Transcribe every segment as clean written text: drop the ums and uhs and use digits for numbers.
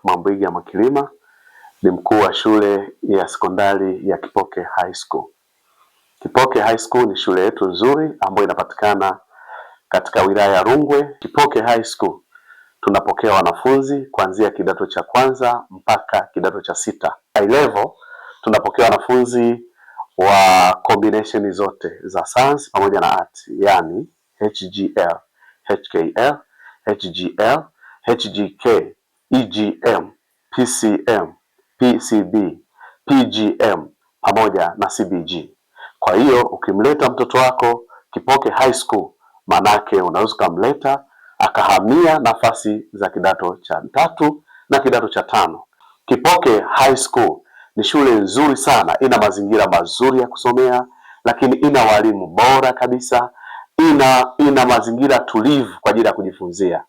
Mwambwiga Mwakilima ni mkuu wa shule ya sekondari ya Kipoke High School. Kipoke High School ni shule yetu nzuri ambayo inapatikana katika wilaya ya Rungwe. Kipoke High School tunapokea wanafunzi kuanzia kidato cha kwanza mpaka kidato cha sita. High level tunapokea wanafunzi wa combination zote za science pamoja na art, yani HGL, HKL, HGL, HGK, EGM, PCM, PCB, PGM pamoja na CBG. Kwa hiyo ukimleta mtoto wako Kipoke High School, manake unaweza kumleta akahamia nafasi za kidato cha 3 na kidato cha 5. Kipoke High School ni shule nzuri sana, ina mazingira mazuri ya kusomea, lakini ina walimu bora kabisa, ina mazingira tulivu kwa ajili ya kujifunzia.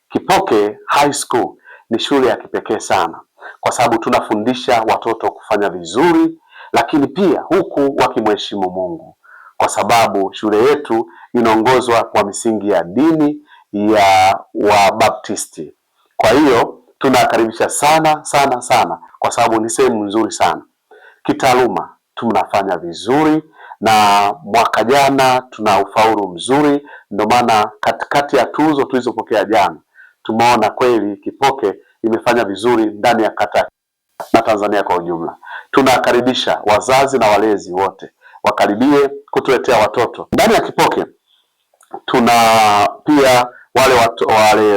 Kipoke High School ni shule ya kipekee sana kwa sababu tunafundisha watoto kufanya vizuri, lakini pia huku wakimheshimu Mungu, kwa sababu shule yetu inaongozwa kwa misingi ya dini ya Wabaptisti. Kwa hiyo tunakaribisha sana sana sana, kwa sababu ni sehemu nzuri sana. Kitaaluma tunafanya vizuri, na mwaka jana tuna ufaulu mzuri. Ndio maana katikati ya tuzo tulizopokea jana tumeona kweli Kipoke imefanya vizuri ndani ya kata na Tanzania kwa ujumla. Tunakaribisha wazazi na walezi wote wakaribie kutuletea watoto ndani ya Kipoke. Tuna pia wale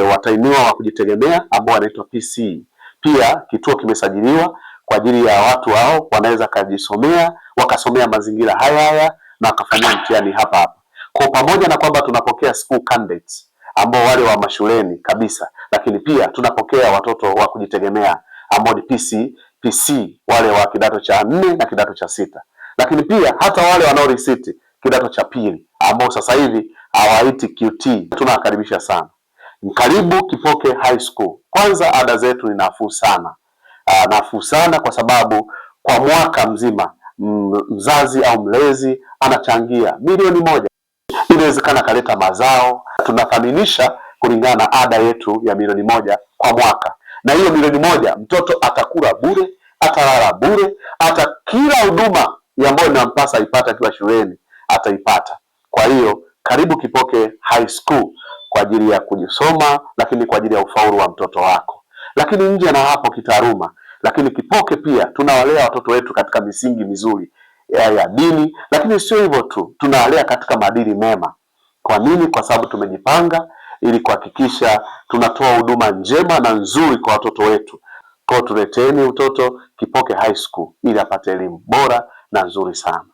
watainiwa wa kujitegemea ambao wanaitwa PC. Pia kituo kimesajiliwa kwa ajili ya watu hao, wanaweza kujisomea wakasomea mazingira haya na wakafanya mtihani hapa. Kwa pamoja na kwamba tunapokea school candidates ambao wale wa mashuleni kabisa, lakini pia tunapokea watoto wa kujitegemea ambao ni PC wale wa kidato cha 4 na kidato cha 6, lakini pia hata wale wanaorisiti kidato cha pili ambao sasa hivi hawaiti QT. Tunawakaribisha sana. Karibu Kipoke High School. Kwanza ada zetu ni nafuu sana. Nafuu sana kwa sababu kwa mwaka mzima mzazi au mlezi anachangia milioni 1. Inawezekana kaleta mazao. Tunafamilisha kulingana na ada yetu ya milioni 1 kwa mwaka, na hiyo milioni 1 mtoto atakula bure, atalala bure, hata kila huduma ambayo inampasa ipata akiwa shuleni ataipata. Kwa hiyo karibu Kipoke High School kwa ajili ya kujisoma, lakini kwa ajili ya ufaulu wa mtoto wako. Lakini nje na hapo kitaaluma, lakini Kipoke pia tunawalea watoto wetu katika misingi mizuri ya dini, lakini sio hivyo tu, tunawalea katika maadili mema. Kwa nini? Kwa sababu tumejipanga ili kuhakikisha tunatoa huduma njema na nzuri kwa watoto wetu. Kwa tuleteni mtoto Kipoke High School ili apate elimu bora na nzuri sana.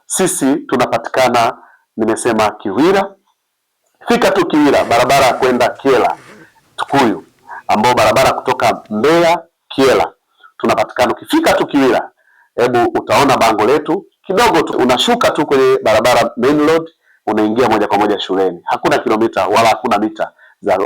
Sisi tunapatikana, nimesema Kiwira. Fika tu Kiwira, barabara ya kwenda Kyela Tukuyu, ambao barabara kutoka Mbeya Kyela. Tunapatikana, ukifika tu Kiwira, hebu utaona bango letu kidogo tu, unashuka tu kwenye barabara main road, unaingia moja kwa moja shuleni. Hakuna kilomita wala hakuna mita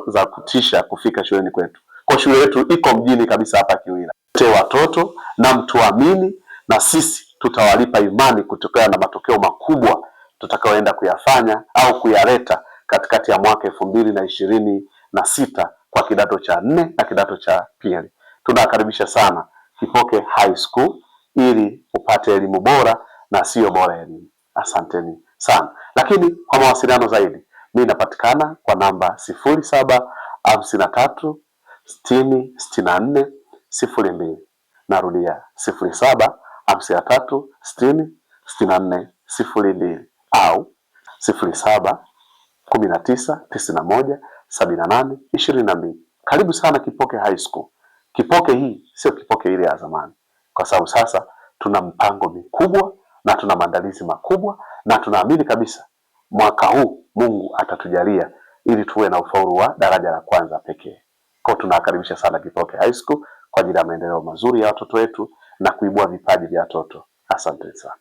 za kutisha kufika shuleni kwetu. Kwa shule yetu iko mjini kabisa hapa Kiwira. Watoto na mtuamini, na sisi tutawalipa imani kutokana na matokeo makubwa tutakayoenda kuyafanya au kuyaleta katikati ya mwaka 2026 kwa kidato cha 4 na kidato cha pili. Tunakaribisha sana Kipoke High School ili upate elimu bora na sio bora elimu. Asanteni sana. Lakini kwa mawasiliano zaidi, mimi napatikana kwa namba 0753 60 64 02. Narudia 0753 60 64 02 au 0719 91 78 22. Karibu sana Kipoke High School. Kipoke hii sio Kipoke ile ya zamani, kwa sababu sasa tuna mpango mikubwa na tuna maandalizi makubwa, na tunaamini kabisa mwaka huu Mungu atatujalia ili tuwe na ufaulu wa daraja la kwanza pekee. Kwa tunakaribisha sana Kipoke High School kwa ajili ya maendeleo mazuri ya watoto wetu na kuibua vipaji vya watoto. Asante sana.